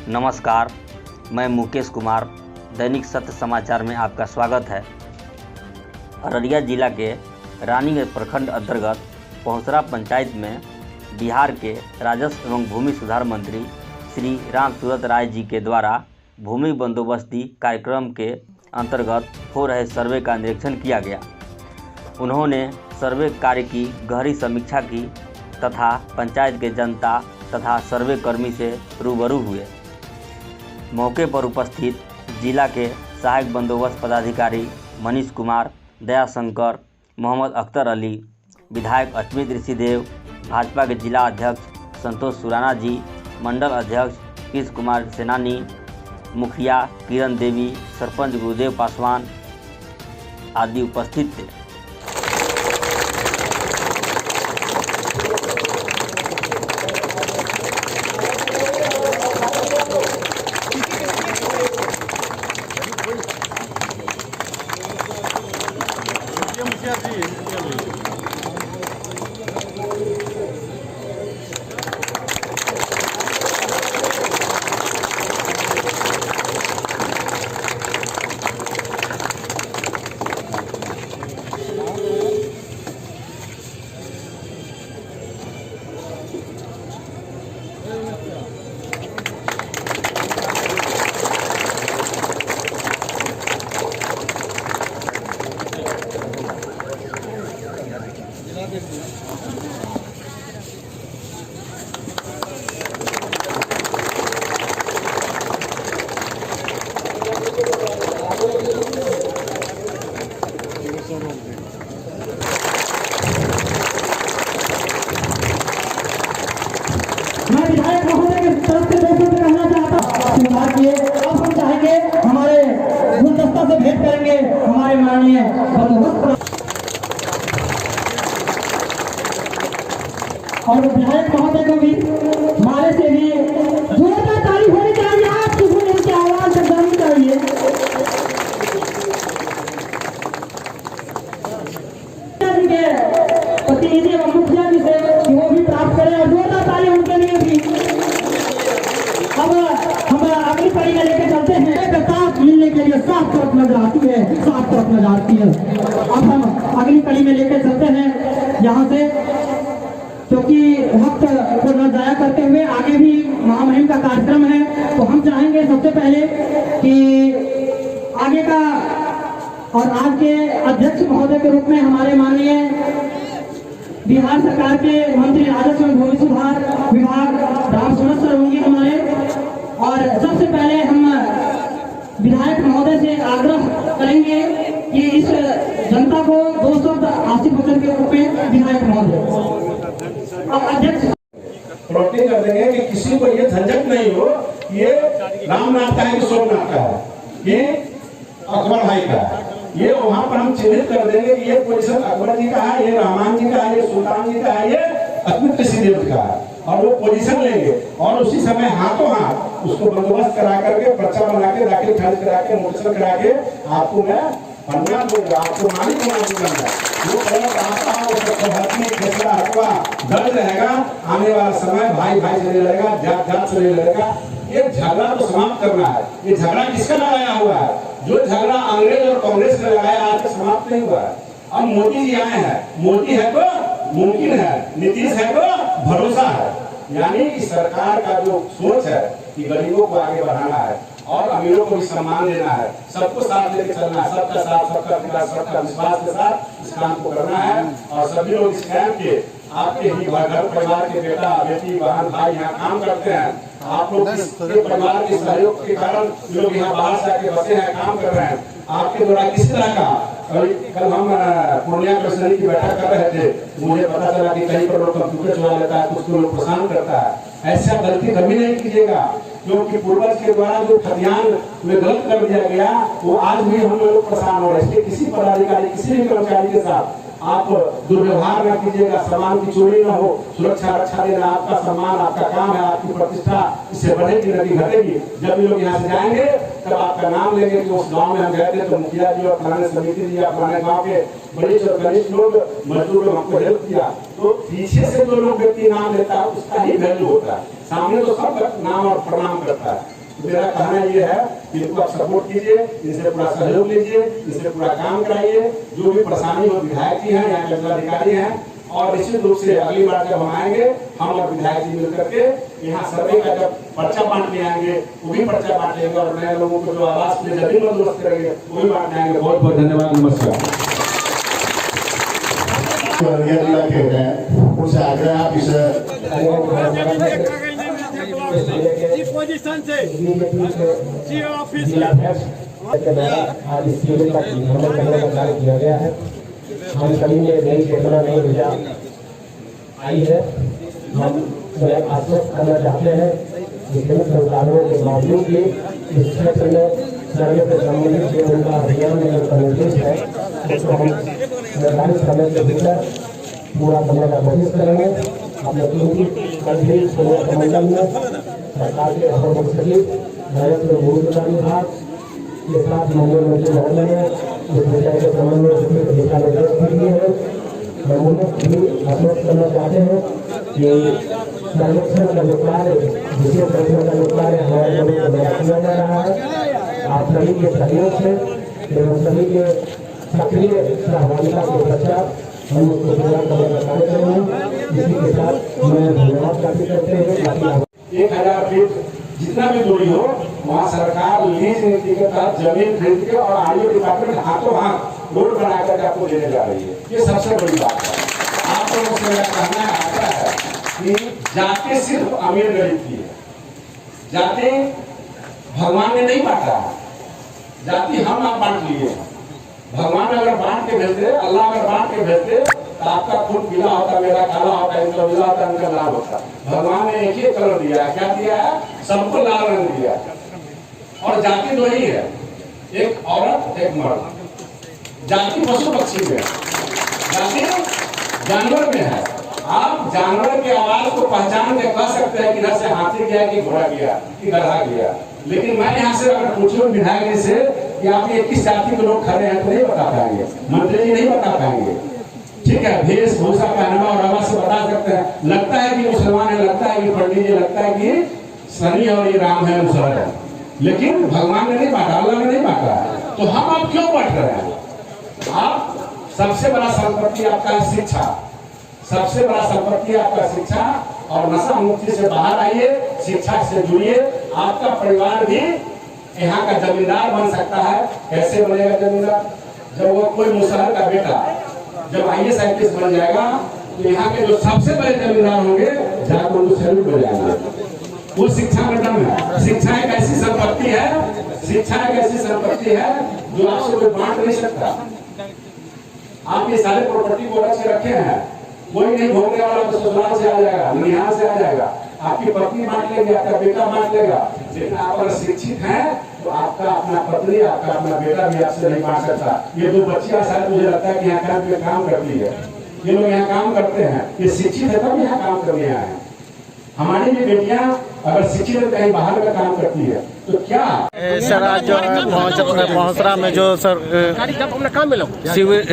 नमस्कार, मैं मुकेश कुमार, दैनिक सत्य समाचार में आपका स्वागत है। अररिया जिला के रानीगंज प्रखंड अंतर्गत पहुंसरा पंचायत में बिहार के राजस्व एवं भूमि सुधार मंत्री श्री रामसूरत राय जी के द्वारा भूमि बंदोबस्ती कार्यक्रम के अंतर्गत हो रहे सर्वे का निरीक्षण किया गया। उन्होंने सर्वे कार्य की गहरी समीक्षा की तथा पंचायत के जनता तथा सर्वे कर्मी से रूबरू हुए। मौके पर उपस्थित जिला के सहायक बंदोबस्त पदाधिकारी मनीष कुमार, दया शंकर, मोहम्मद अख्तर अली, विधायक अश्वित ऋषिदेव, भाजपा के जिला अध्यक्ष संतोष सुराना जी, मंडल अध्यक्ष कृष्ण कुमार सेनानी, मुखिया किरण देवी, सरपंच गुरुदेव पासवान आदि उपस्थित थे। मैं विधायक महोदय की तरफ से 200 कहना चाहता हूँ। अब हम चाहेंगे हमारे गुलदस्ता से भेंट करेंगे हमारे माननीय और विधायक महोदय को भी हमारे से भी जोरदार ताली होनी चाहिए। आपकी उनकी आवाज तक जानी चाहिए। प्रतिनिधि एवं मुखिया जी से वो भी प्राप्त करें और जोरदार ताली उनके लिए भी। अब हम अगली कड़ी में लेके चलते हैं। साफ मिलने के लिए साफ तरफ नजर आती है, साफ तरफ नजर आती है। अब हम अगली कड़ी में लेके चलते हैं यहाँ से, क्योंकि वक्त को न जाया करते हुए आगे भी महामहिम का कार्यक्रम है। तो हम चाहेंगे सबसे पहले कि आगे का और आज के अध्यक्ष महोदय के रूप में हमारे माननीय बिहार सरकार के मंत्री राजस्व एवं भूमि सुधार विभाग रामसूरत सर होंगे हमारे। और सबसे पहले हम विधायक महोदय से आग्रह करेंगे कि इस जनता को 280 वचन के रूप में विधायक महोदय अब अध्यक्ष प्रोटेक्ट कर देंगे कि किसी को ये झंझट नहीं हो। ये रामनाथ का है कि सोमनाथ का है, ये अकबर भाई का है। ये वहाँ पर हम चिन्हित कर देंगे कि ये पोजीशन अकबर जी का है, ये रहमान जी का है, ये सुल्तान जी का है, ये अश्वित ऋषिदेव का है। और वो पोजीशन लेंगे और उसी समय हाथों हाथ उसको बंदोबस्त करा करके पर्चा बना के दाखिल खारिज करा के मोटर करा के आपको मैं पन्ना दूंगा, आपको मालिक बना दूंगा। वो फैसला अथवा दर्ज रहेगा। आने वाला समय भाई भाई से नहीं लड़ेगा, जात जात से नहीं लड़ेगा। ये झगड़ा तो समाप्त करना है। ये झगड़ा किसका लगाया हुआ है? जो झगड़ा अंग्रेज और कांग्रेस ने लगाया आज तक समाप्त नहीं हुआ है। अब मोदी जी आए हैं, मोदी है तो मुमकिन है, नीतीश है तो भरोसा है। यानी कि सरकार का जो सोच है कि गरीबों को आगे बढ़ाना है और अमीरों को भी सम्मान देना है, सबको साथ लेकर चलना है, सबका साथ, सबका विकास, सबका विश्वास के साथ इस काम को करना है। और सभी लोग इस कैंप के आपके ही घर परिवार के बेटा बेटी बहन भाई यहाँ काम करते हैं। आप लोग इसके परिवार के सहयोग के कारण लोग यहाँ बाहर से आके बसे हैं, काम कर रहे हैं। आपके द्वारा किस तरह का कल हम पूर्णिया कमिश्नरी की बैठक कर रहे थे, मुझे पता चला कि कहीं पर लोग कंप्यूटर चला लेता है, कुछ लोग परेशान करता है। ऐसा गलती कभी नहीं कीजिएगा, क्योंकि पूर्वज के द्वारा जो खतियान में गलत कर दिया गया वो आज भी हम लोग परेशान हो रहे हैं। इसलिए किसी पदाधिकारी किसी भी कर्मचारी के साथ आप दुर्व्यवहार न कीजिएगा, सामान की चोरी न हो, सुरक्षा रक्षा देना आपका सम्मान, आपका काम है, आपकी प्रतिष्ठा इससे बढ़ेगी नहीं घटेगी। जब भी लोग यहाँ से जाएंगे तब आपका नाम लेंगे कि उस गांव में हम गए थे तो मुखिया जी और फलाने समिति जी या फलाने गांव के बड़े और गरीब लोग मजदूर लोग हमको हेल्प किया। तो पीछे से जो लोग व्यक्ति नाम लेता है उसका ही वैल्यू होता है, सामने तो सब नाम और प्रणाम करता है। मेरा कहना ये है कि इनको आप सपोर्ट कीजिए, इनसे पूरा सहयोग लीजिए, इनसे पूरा काम कराइए। जो भी परेशानी हो विधायक जी हैं, यहाँ के अधिकारी हैं, और निश्चित रूप से अगली बार जब हम आएंगे, हम और विधायक जी मिल करके यहाँ सभी का जब पर्चा बांट के आएंगे, वो भी पर्चा बांट लेंगे और नए लोगों को जो आवास के लिए जमीन बंदोबस्त करेंगे वो भी बांट आएंगे। बहुत बहुत धन्यवाद, नमस्कार। अररिया जिला के हैं, उनसे आग्रह आप इस पोजीशन से ऑफिस के द्वारा आज इस शिविर का भ्रमण करने का कार्य किया गया है। हम सभी में नई चेतना नई ऊर्जा आई है। हम स्वयं आश्वस्त करना चाहते हैं कि विभिन्न संसाधनों के बावजूद भी इस क्षेत्र में सर्वे से संबंधित जो उनका अभियान में निर्देश है उसको हम निर्धारित समय के भीतर पूरा करने का कोशिश करेंगे। अपने कीमती मंत्री कमंडल में सरकार के अपर मुख्य सचिव राजस्व भूमि विकास विभाग के साथ मंडल मंत्री महोदय ने इस विषय के संबंध में दिशा निर्देश भी दिए हैं। हम भी आश्वस्त करना चाहते हैं कि सर्वेक्षण का जो कार्य विशेष सर्वेक्षण का जो कार्य हमारे लोगों को किया जा रहा है, आप सभी के सहयोग से एवं सभी के सक्रिय सहभागिता के पश्चात हम उसको पूरा करने का कार्य करेंगे। इसी के साथ मैं धन्यवाद ज्ञापित करते हैं। 1000 फीट जितना भी दूरी हो वहाँ सरकार लीज नीति के तहत जमीन खरीद के और आईओ डिपार्टमेंट हाथों हाथ रोड बना करके आपको देने जा रही है। ये सबसे बड़ी बात है। आपको मुझसे यह कहना आता है कि जाति सिर्फ अमीर गरीब की है, जाति भगवान ने नहीं बांटा है, जाति हम आप बांट लिए। भगवान अगर बांट के भेजते, अल्लाह अगर बांट के भेजते तो आपका खून पीला होता, मेरा काला होता, इनका उजला होता, इनका लाल होता। भगवान ने एक ही कलर दिया है, क्या दिया है? सबको लाल रंग दिया। और जाति दो ही है, एक औरत एक मर्द। जाति पशु पक्षी में, जाति जानवर में है। आप जानवर की आवाज को पहचान के कह सकते हैं कि इधर से हाथी गया कि घोड़ा गया कि गधा गया। लेकिन मैं यहाँ से अगर पूछूं विधायक जी से कि आप ये किस जाति के लोग खड़े हैं तो नहीं बता पाएंगे, मंत्री जी नहीं बता पाएंगे। ठीक है, वेशभूषा पहनावा और आवाज से बता सकते हैं। लगता है कि मुसलमान है, लगता है कि पंडित जी, लगता है कि शनि और ये राम है, मुसलमान है। लेकिन भगवान ने नहीं बांटा, अल्लाह ने नहीं बांटा। तो हम आप क्यों बांट रहे हैं? आप सबसे बड़ा संपत्ति आपका है शिक्षा, सबसे बड़ा संपत्ति आपका शिक्षा। और नशा मुक्ति से बाहर आइए, शिक्षा से जुड़िए। आपका परिवार भी यहाँ का जमींदार बन सकता है। कैसे बनेगा जमींदार? जब वो कोई मुसहर का बेटा जब IAS IPS बन जाएगा तो यहाँ के जो सबसे बड़े जमींदार होंगे जाकर उनको सैल्यूट हो जाएंगे। वो शिक्षा में दम है। शिक्षा एक ऐसी संपत्ति है, शिक्षा एक ऐसी संपत्ति है जो आपसे कोई बांट नहीं सकता। आप ये सारे प्रॉपर्टी को रख के रखे हैं, कोई नहीं भोगने वाला तो ससुराल से आ जाएगा, निहार से आ जाएगा, आपकी पत्नी बांट लेगी, आपका बेटा बांट लेगा। लेकिन आप अगर शिक्षित हैं तो आपका अपना पत्नी, आपका अपना बेटा भी आपसे नहीं बांट सकता। ये दो बच्चियां शायद मुझे लगता है कि यहाँ कैंप में काम करती है, ये लोग यहाँ काम करते हैं, ये शिक्षित है तब यहाँ काम करने आए हैं। हमारी भी बेटियां अगर शिक्षित कहीं बाहर का काम करती है तो क्या सर आज जो पहुंचरा में जो सर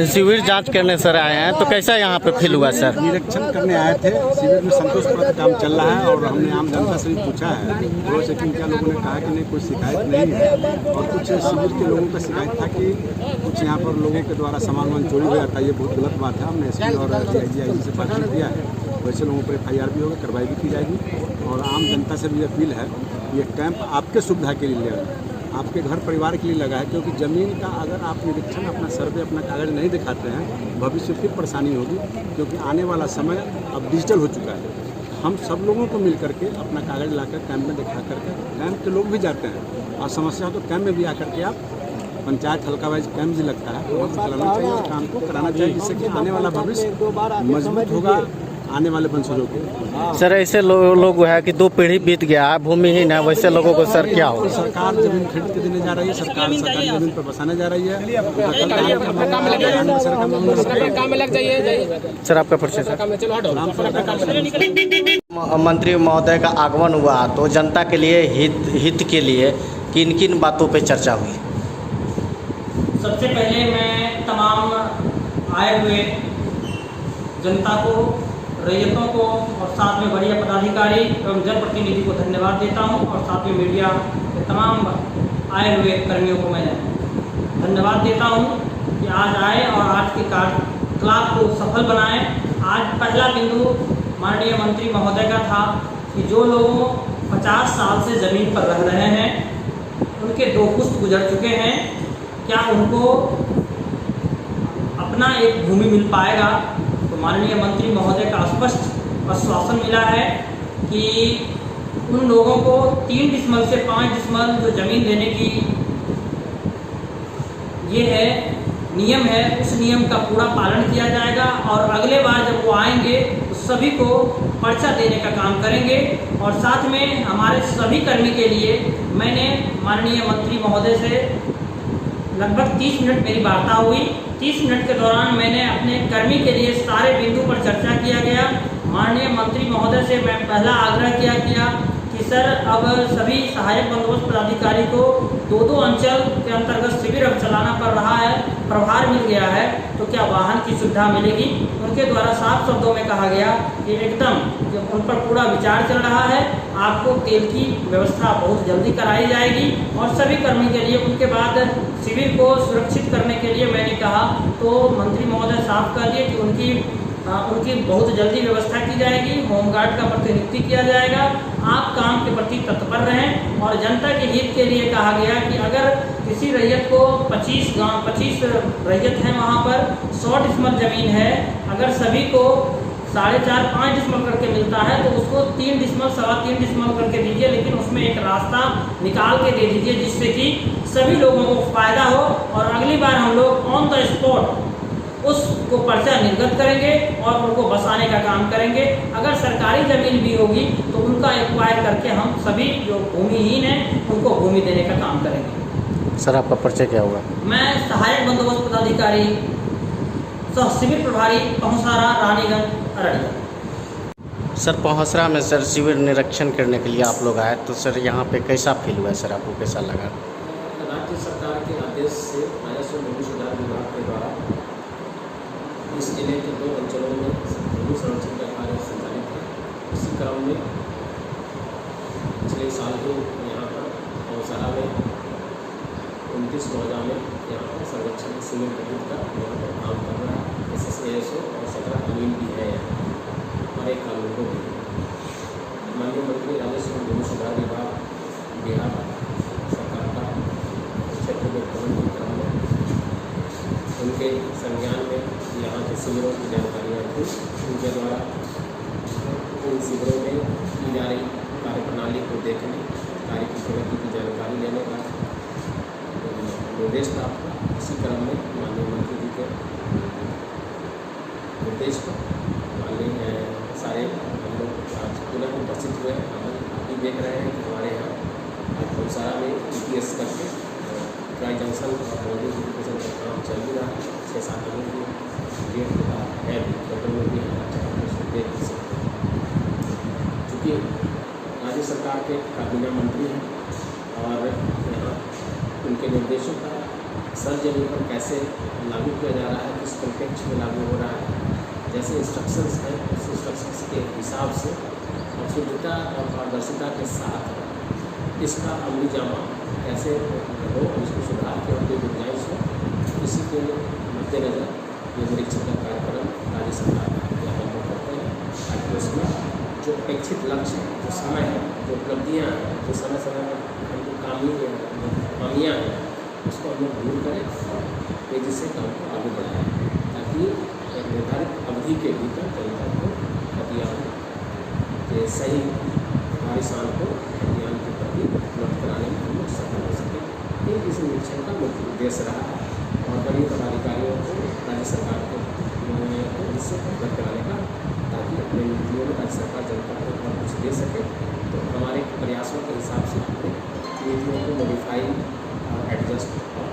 शिविर जांच करने सर आए हैं, तो कैसा यहाँ पे फील हुआ सर? निरीक्षण करने आए थे, शिविर में संतोषप्रद काम चल रहा है और हमने आम जनता से भी पूछा है। दो सेकंड क्या लोगों ने कहा कि नहीं कोई शिकायत नहीं है। और कुछ शिविर के लोगों का शिकायत था कि कुछ यहाँ पर लोगों के द्वारा सामान चोरी हो जाता है। ये बहुत गलत बात है। हमने SP और DIG से बातचीत किया है, वैसे लोगों पर FIR भी होगा, कार्रवाई भी की जाएगी। और आम जनता से भी अपील है, ये कैंप आपके सुविधा के लिए लगा है, आपके घर परिवार के लिए लगा है। क्योंकि ज़मीन का अगर आप निरीक्षण, अपना सर्वे, अपना कागज़ नहीं दिखाते हैं, भविष्य में फिर परेशानी होगी। क्योंकि आने वाला समय अब डिजिटल हो चुका है। हम सब लोगों को मिल करके अपना कागज़ लाकर कैंप में दिखा करके, कैंप के लोग भी जाते हैं और समस्या हो तो कैंप में भी आकर के आप पंचायत हल्का वाइज कैंप भी लगता है, तो चलाना चाहिए, काम को कराना चाहिए, जिससे कि आने वाला भविष्य मजबूत होगा आने वाले वंशजों को। सर ऐसे लोग है कि 2 पीढ़ी बीत गया है, भूमिहीन है, वैसे लोगों को सर क्या हो? सरकार जमीन खरीद के देने जा रही है, सरकारी जमीन पर बसाने जा रही है। सर आपका परिचय? मंत्री महोदय का आगमन हुआ तो जनता के लिए हित के लिए किन किन बातों पे चर्चा हुई? सबसे पहले मैं तमाम आए हुए जनता को रैयतों को और साथ में वरीय पदाधिकारी एवं जनप्रतिनिधि को धन्यवाद देता हूं और साथ में मीडिया के तमाम आए हुए कर्मियों को मैं धन्यवाद देता हूं कि आज आए और आज के कार्यकलाप को सफल बनाएं। आज पहला बिंदु माननीय मंत्री महोदय का था कि जो लोग 50 साल से ज़मीन पर रह रहे हैं, उनके 2 पुश्त गुजर चुके हैं, क्या उनको अपना एक भूमि मिल पाएगा? तो माननीय मंत्री महोदय का स्पष्ट आश्वासन मिला है कि उन लोगों को 3 डिसमल से 5 डिसमल जो ज़मीन देने की ये है नियम है, उस नियम का पूरा पालन किया जाएगा और अगले बार जब वो आएंगे तो सभी को पर्चा देने का काम करेंगे। और साथ में हमारे सभी कर्मी के लिए मैंने माननीय मंत्री महोदय से लगभग 30 मिनट मेरी वार्ता हुई। 30 मिनट के दौरान मैंने अपने कर्मी के लिए सारे बिंदु पर चर्चा किया गया। माननीय मंत्री महोदय से मैं पहला आग्रह किया कि सर अब सभी सहायक बंदोबस्त पदाधिकारी को 2-2 अंचल के अंतर्गत शिविर अब चलाना पड़ रहा है, प्रभार मिल गया है, तो क्या वाहन की सुविधा मिलेगी? उनके द्वारा साफ शब्दों में कहा गया कि एकदम उन पर पूरा विचार चल रहा है, आपको तेल की व्यवस्था बहुत जल्दी कराई जाएगी और सभी कर्मी के लिए। उनके बाद शिविर को सुरक्षित करने के लिए मैंने कहा तो मंत्री महोदय साफ कर दिए कि उनकी बहुत जल्दी व्यवस्था की जाएगी, होमगार्ड का प्रतिनियुक्ति किया जाएगा। आप काम के प्रति तत्पर रहें और जनता के हित के लिए कहा गया कि अगर किसी रैयत को 25 रैयत हैं, वहाँ पर 100 डिसमल ज़मीन है, अगर सभी को 4.5-5 डिसमल करके मिलता है तो उसको 3 डिसमल 3.25 डिसमल करके दीजिए, लेकिन उसमें एक रास्ता निकाल के दे दीजिए जिससे कि सभी लोगों को फ़ायदा हो और अगली बार हम लोग ऑन द स्पॉट उसको पर्चा निर्गत करेंगे और उनको बसाने का काम करेंगे। अगर सरकारी ज़मीन भी होगी तो उनका एक्वायर करके हम सभी जो भूमिहीन हैं उनको भूमि देने का काम करेंगे। सर आपका परिचय क्या होगा? मैं सहायक बंदोबस्त पदाधिकारी सह शिविर प्रभारी पहुंसारा रानीगंज अररिया। सर पहुंसरा में सर शिविर निरीक्षण करने के लिए आप लोग आए, तो सर यहाँ पे कैसा फील हुआ है? सर आपको कैसा लगा? राज्य सरकार के आदेश से राजस्व भूमि सुधार विभाग के द्वारा इस जिले के 2 अंचलों में भूमि संरक्षण का कार्य संचालित है। इसी क्रम में पिछले साल ही यहाँ पर पहुंसरा में 29 मौजा में यहाँ पर संरक्षण शिविर गठित कर यहाँ पर काम कर रहा है। SSASO और 17 कानून भी है और एक कानून को भी। माननीय मंत्री राजस्व भूमि सुधार विभाग बिहार सरकार का क्षेत्र में भ्रमण के क्रम में उनके संज्ञान में यहाँ के शिविरों की जानकारियाँ थी। उनके द्वारा उन शिविरों में की जा रही कार्यप्रणाली को देखने, कार्य की प्रगति की जानकारी लेने का निर्देश था। इसी क्रम में माननीय मंत्री जी के निर्देश पर माननीय सारे हम लोग आज पुनः उपस्थित हुए हैं। हम अभी देख रहे हैं कि हमारे यहाँ आज पहुंसारा में EPS करके ट्राई जंक्शन और बाउंड्री वेरिफिकेशन का काम चल भी रहा है। 6-7 लोगों की डेट के बाद है भी पेट्रोल में भी है चूँकि राज्य सरकार के काबीना मंत्री हैं और यहाँ उनके निर्देशों का सर जमीन पर कैसे लागू किया जा रहा है, किस कॉन्टेक्स्ट में लागू हो रहा है, जैसे इंस्ट्रक्शंस हैं उस इंस्ट्रक्शंस के हिसाब से और शुद्धता और पारदर्शिता के साथ इसका अमली जामा कैसे हो, इसको सुधार के और गुंजाइश हो, इसी के मद्देनजर ये निरीक्षण का कार्यक्रम राज्य सरकार यहाँ पर करते हैं ताकि उसमें जो अपेक्षित लक्ष्य है, जो समय है, जो उपलब्धियाँ हैं, जो समय समय पर हमको खामियाँ हैं, उसको हम लोग दूर करें और तेजी से काम को आगे बढ़ाएं ताकि एक निर्धारित अवधि के भीतर जनता को खतियान के सही वारिसान को खतियान के प्रति उपलब्ध कराने में हम लोग सफल हो सकें। ये इस निरीक्षण का मुख्य उद्देश्य रहा है और वरीय पदाधिकारियों को राज्य सरकार को इससे अवगत कराने का ताकि अपने नीतियों में राज्य सरकार जनता को और कुछ दे सके। तो हमारे प्रयासों के हिसाब से अपने नीतियों को मॉडिफाई और एडजस्ट और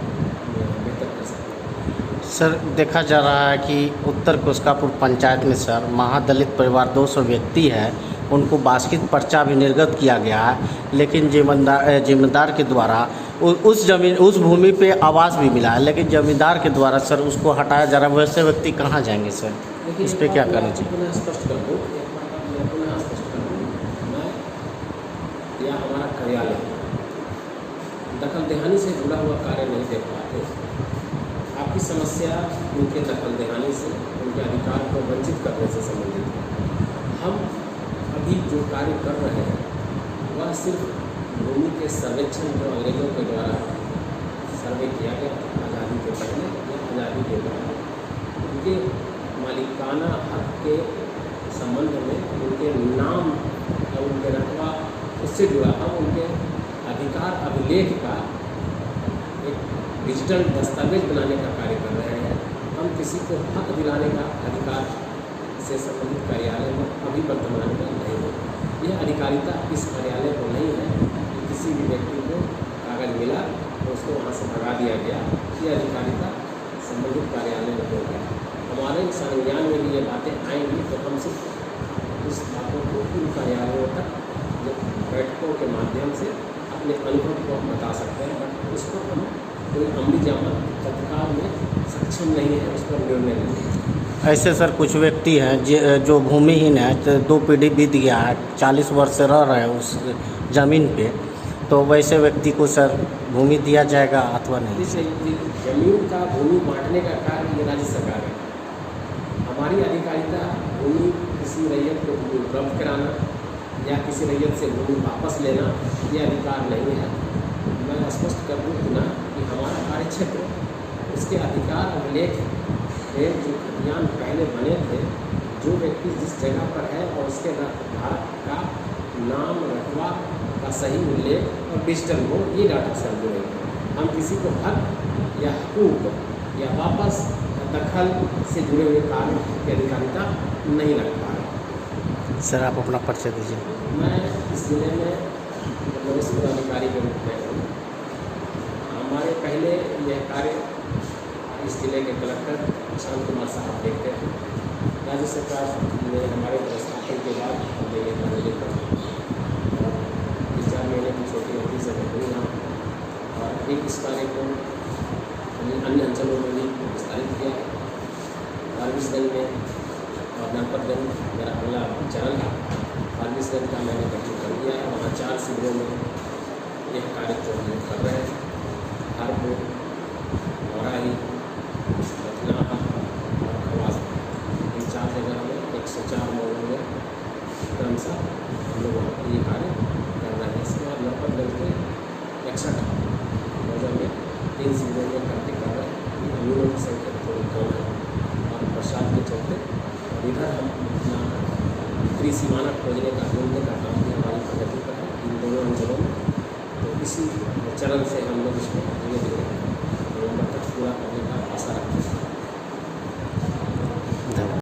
बेहतर कर सकते। सर देखा जा रहा है कि उत्तर कुशकापुर पंचायत में सर महादलित परिवार 200 व्यक्ति है, उनको बास्केट पर्चा भी निर्गत किया गया है, लेकिन जिम्मेदार के द्वारा उस भूमि पे आवास भी मिला है, लेकिन जमींदार के द्वारा सर उसको हटाया जा रहा है। वैसे व्यक्ति कहाँ जाएंगे सर? इस पर क्या करना चाहिए? स्पष्ट कर दूँ हमारा कार्यालय दखल देहानी से जुड़ा हुआ कार्य नहीं देख पाते। आपकी समस्या उनके दखल देहानी से, उनके अधिकार को वंचित करने से संबंधित है। हम अभी जो कार्य कर रहे हैं वह सिर्फ भूमि के सर्वेक्षण जो अंग्रेजों के द्वारा सर्वे किया गया था आज़ादी के पहले या आज़ादी के बाद, उनके मालिकाना हक के संबंध में उनके नाम और उनके रकबा उससे जुड़ा हम उनके अधिकार अभिलेख का एक डिजिटल दस्तावेज बनाने का कार्य कर रहे हैं। हम किसी को हक दिलाने का अधिकार से संबंधित कार्यालय में अभी वर्तमान में नहीं है। यह अधिकारिता इस कार्यालय को नहीं है कि किसी भी व्यक्ति को कागज मिला तो उसको वहाँ से भगा दिया गया। ये अधिकारिता संबंधित कार्यालय में होगा। हमारे संज्ञान में भी ये बातें आएंगी तो हम सिर्फ उस बातों को इन कार्यालयों तक बैठकों के माध्यम से अपने अनुभव को हम बता सकते हैं, बट उस पर हम कोई अमली जामा तत्काल में सक्षम नहीं है उस पर निर्णय लेने। ऐसे सर कुछ व्यक्ति हैं जो भूमिहीन है, तो 2 पीढ़ी बीत गया है, 40 वर्ष से रह रहे हैं उस ज़मीन पे, तो वैसे व्यक्ति को सर भूमि दिया जाएगा अथवा नहीं? जमीन का भूमि बांटने का कार्य ये राज्य सरकार है। हमारी अधिकारिता भूमि किसी रैयत को उपलब्ध कराना या किसी रैयत से भूमि वापस लेना ये अधिकार नहीं है। मैं स्पष्ट कर दूँ पुनः कि हमारा कार्य क्षेत्र उसके अधिकार अभिलेख में जो खतियान पहले बने थे, जो व्यक्ति जिस जगह पर है और उसके धारक का नाम रकबा का सही उल्लेख और डिजिटल हो, ये डाटा से जुड़ेंगे। हम किसी को हक या हकूक या वापस दखल से जुड़े हुए कार्य की अधिकारिता नहीं रख पा रहे। सर आप अपना परिचय दीजिए। मैं इस जिले में वरिष्ठ पदाधिकारी के रूप में हूँ। हमारे पहले यह कार्य इस जिले के कलेक्टर शांत कुमार साहब देखते हैं। राज्य सरकार ने हमारे प्रस्थापन के बाद हमने ये कार्य देखा। 4 महीने की छोटी अवधि से हुई यहाँ, और एक इस कार्य को अन्य अंचलों में भी विस्तारित किया है। फारबिसगंज में और नरपतगंज मेरा अगला चरण है। फारबिसगंज का मैंने गठन कर दिया है, वहाँ 4 शिविरों में यह कार्य जो हम कर रहे हैं। हरपुर, मौराही, रतनाहा और खवास, इन 4 जगह में 104 मोड़ों में क्रमशः हम लोग वहाँ पर ये कार्य कर रहे हैं। इसके बाद नरपतगंज के 61 मोड़ों में 3 शिविरों में कार्य कर रहे हैं। अमीरों की संख्या थोड़ी कम है और बरसात के चलते इधर हम अपना त्रिसीमाना खोजने का ढूंढने का काम भी हमारी प्रगति पर है इन दोनों अंचलों में। तो इसी चरण से हम लोग इसको धीरे धीरे